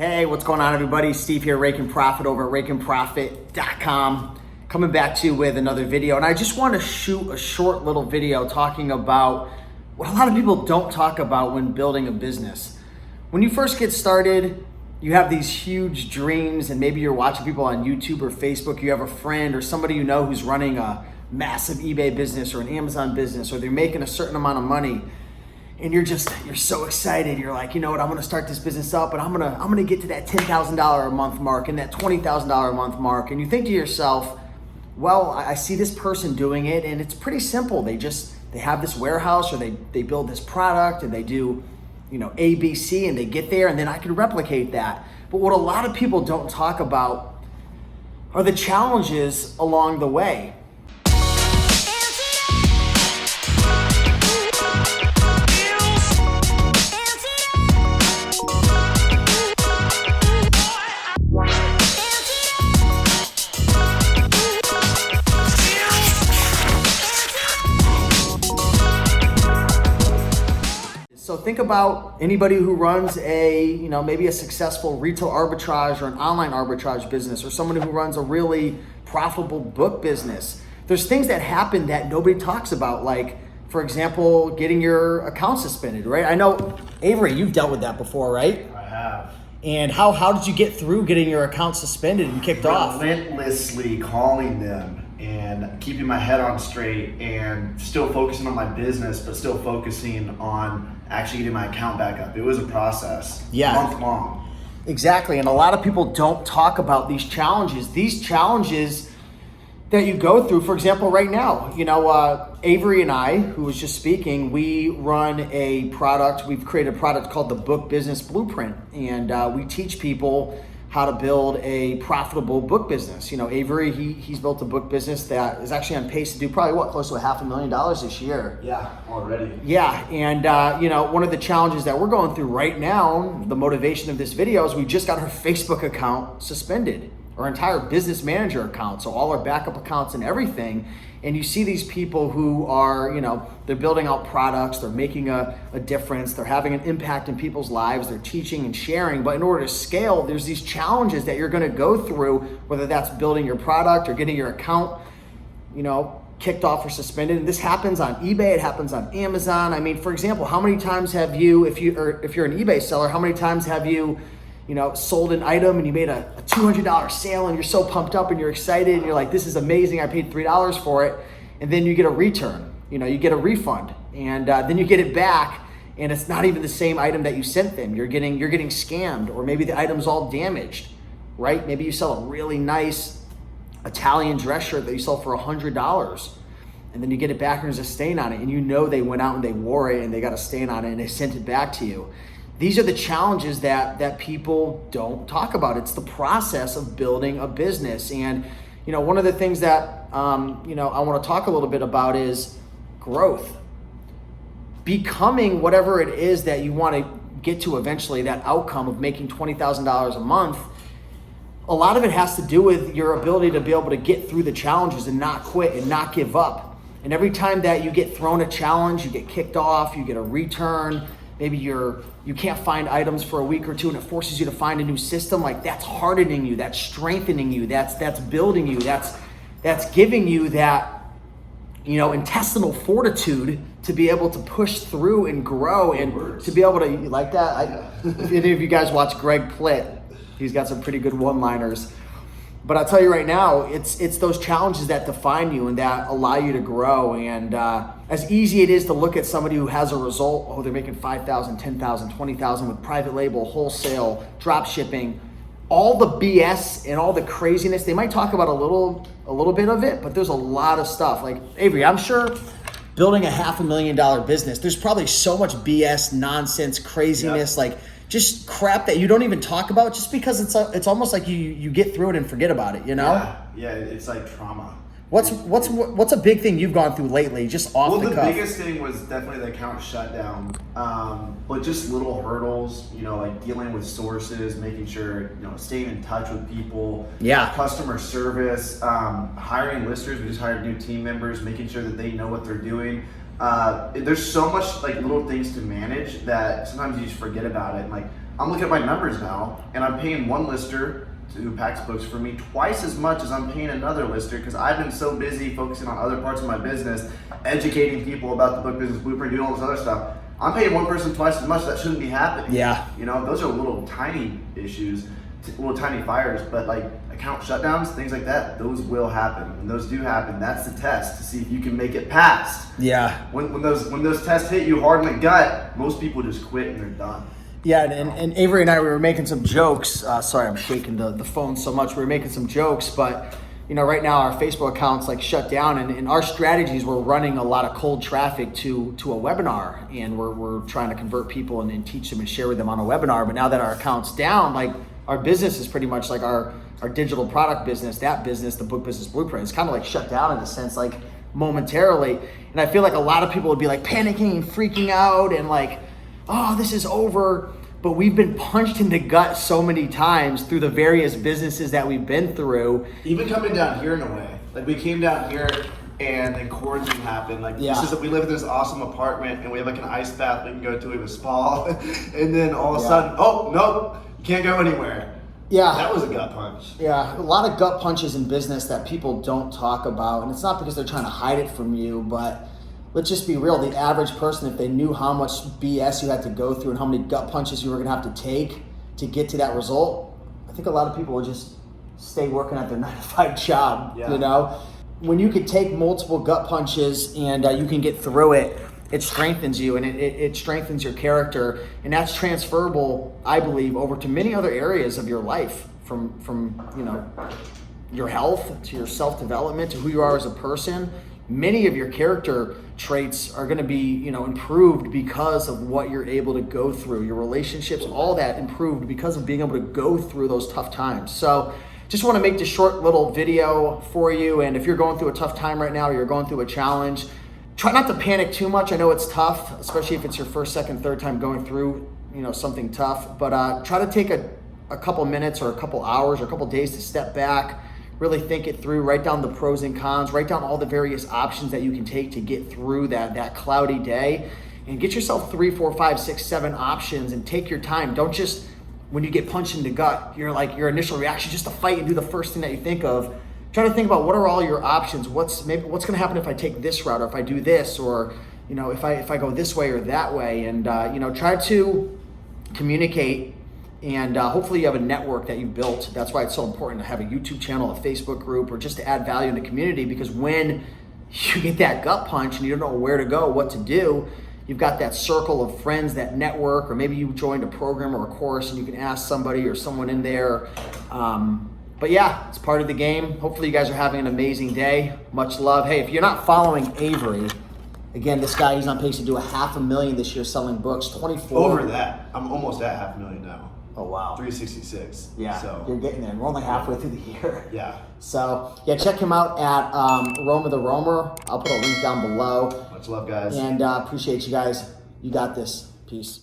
Hey, what's going on, everybody? Steve here, Rake and Profit over at rakeandprofit.com. Coming back to you with another video. And I just want to shoot a short little video talking about what a lot of people don't talk about when building a business. When you first get started, you have these huge dreams, and maybe you're watching people on YouTube or Facebook. You have a friend or somebody you know who's running a massive eBay business or an Amazon business, or they're making a certain amount of money. And you're so excited. You're like, you know what, I'm gonna start this business up and I'm gonna get to that $10,000 a month mark and that $20,000 a month mark. And you think to yourself, well, I see this person doing it and it's pretty simple. They have this warehouse, or they build this product and they do, A, B, C, and they get there, and then I can replicate that. But what a lot of people don't talk about are the challenges along the way. So think about anybody who runs maybe a successful retail arbitrage or an online arbitrage business, or someone who runs a really profitable book business. There's things that happen that nobody talks about, like, for example, getting your account suspended, right? I know, Avery, you've dealt with that before, right? I have. And how did you get through getting your account suspended and kicked off? Relentlessly calling them and keeping my head on straight and still focusing on my business, but still focusing on actually getting my account back up. It was a process, month long. Exactly, and a lot of people don't talk about these challenges. These challenges that you go through, for example, right now, Avery and I, who was just speaking, we run a product. We've created a product called the Book Business Blueprint, and we teach people how to build a profitable book business. Avery, he's built a book business that is actually on pace to do probably close to $500,000 this year. Yeah, already. Yeah, and one of the challenges that we're going through right now, the motivation of this video, is we just got our Facebook account suspended, our entire business manager account, so all our backup accounts and everything. And you see these people who are, they're building out products, they're making a difference, they're having an impact in people's lives, they're teaching and sharing. But in order to scale, there's these challenges that you're gonna go through, whether that's building your product or getting your account, kicked off or suspended. And this happens on eBay, it happens on Amazon. I mean, for example, how many times have you, if you're an eBay seller, how many times have you sold an item and you made a $200 sale and you're so pumped up and you're excited and you're like, this is amazing, I paid $3 for it, and then you get a return, you get a refund, and then you get it back and it's not even the same item that you sent them. You're getting scammed, or maybe the item's all damaged, right? Maybe you sell a really nice Italian dress shirt that you sell for $100, and then you get it back and there's a stain on it, and they went out and they wore it and they got a stain on it and they sent it back to you. These are the challenges that people don't talk about. It's the process of building a business. And, one of the things that, I want to talk a little bit about is growth. Becoming whatever it is that you want to get to eventually, that outcome of making $20,000 a month. A lot of it has to do with your ability to be able to get through the challenges and not quit and not give up. And every time that you get thrown a challenge, you get kicked off, you get a return, maybe you can't find items for a week or two and it forces you to find a new system, like that's hardening you, that's strengthening you, that's building you, that's giving you that, intestinal fortitude to be able to push through and grow and to be able to, you like that? If any of you guys watch Greg Plitt, he's got some pretty good one-liners. But I'll tell you right now, it's those challenges that define you and that allow you to grow. And as easy it is to look at somebody who has a result, they're making $5,000, $10,000, $20,000 with private label, wholesale, drop shipping, all the BS and all the craziness. They might talk about a little bit of it, but there's a lot of stuff. Like, Avery, I'm sure building a $500,000 business, there's probably so much BS, nonsense, craziness, like just crap that you don't even talk about, just because it's almost like you get through it and forget about it, Yeah, it's like trauma. What's a big thing you've gone through lately, just off the cuff? Well, the biggest thing was definitely the account shutdown, but just little hurdles, like dealing with sources, making sure, staying in touch with people, customer service, hiring listers. We just hired new team members, making sure that they know what they're doing. There's so much like little things to manage that sometimes you just forget about it. And like I'm looking at my numbers now, and I'm paying one lister who packs books for me twice as much as I'm paying another lister, because I've been so busy focusing on other parts of my business, educating people about the book business blueprint, doing all this other stuff. I'm paying one person twice as much. That shouldn't be happening. Yeah. You know, those are little tiny issues, little tiny fires, but like account shutdowns, things like that, those will happen. When those do happen, that's the test to see if you can make it past. Yeah. When those tests hit you hard in the gut, most people just quit and they're done. Yeah, and Avery and I, we were making some jokes. Sorry, I'm shaking the phone so much. We were making some jokes, but you know, right now our Facebook account's like shut down, and our strategies, we're running a lot of cold traffic to a webinar, and we're trying to convert people and teach them and share with them on a webinar. But now that our account's down, like our business is pretty much like our digital product business, that business, the book business blueprint, it's kind of like shut down in a sense, like momentarily. And I feel like a lot of people would be like panicking and freaking out and like, oh, this is over. But we've been punched in the gut so many times through the various businesses that we've been through. Even coming down here in a way. Like we came down here and then quarantine happened. Like yeah. we live in this awesome apartment and we have like an ice bath we can go to, we have a spa. And then all of a sudden, oh, nope, you can't go anywhere. Yeah. That was a gut punch. Yeah, a lot of gut punches in business that people don't talk about. And it's not because they're trying to hide it from you, but let's just be real. The average person, if they knew how much BS you had to go through and how many gut punches you were gonna have to take to get to that result, I think a lot of people would just stay working at their 9-to-5 job, you know? When you could take multiple gut punches and you can get through it, it strengthens you and it strengthens your character. And that's transferable, I believe, over to many other areas of your life, from you know, your health to your self-development to who you are as a person. Many of your character traits are going to be, you know, improved because of what you're able to go through. Your relationships, all that improved because of being able to go through those tough times. So just want to make this short little video for you. And if you're going through a tough time right now, or you're going through a challenge, try not to panic too much. I know it's tough, especially if it's your first, second, third time going through, you know, something tough. But try to take a couple minutes or a couple hours or a couple days to step back, really think it through, write down the pros and cons, write down all the various options that you can take to get through that cloudy day, and get yourself 3, 4, 5, 6, 7 options and take your time. Don't just, when you get punched in the gut, you're like, your initial reaction just to fight and do the first thing that you think of. Try to think about what are all your options. What's gonna happen if I take this route, or if I do this, or you know, if I go this way or that way, and you know, try to communicate. And hopefully you have a network that you've built. That's why it's so important to have a YouTube channel, a Facebook group, or just to add value in the community, because when you get that gut punch and you don't know where to go, what to do, you've got that circle of friends, that network, or maybe you joined a program or a course and you can ask somebody or someone in there. But yeah, it's part of the game. Hopefully you guys are having an amazing day. Much love. Hey, if you're not following Avery, again, this guy, he's on pace to do $500,000 this year selling books, 24. Over that. I'm almost at $500,000 now. Oh, wow. 366. Yeah, so you're getting there. We're only halfway through the year. Yeah. So, yeah, check him out at Roma the Roamer. I'll put a link down below. Much love, guys. And appreciate you guys. You got this. Peace.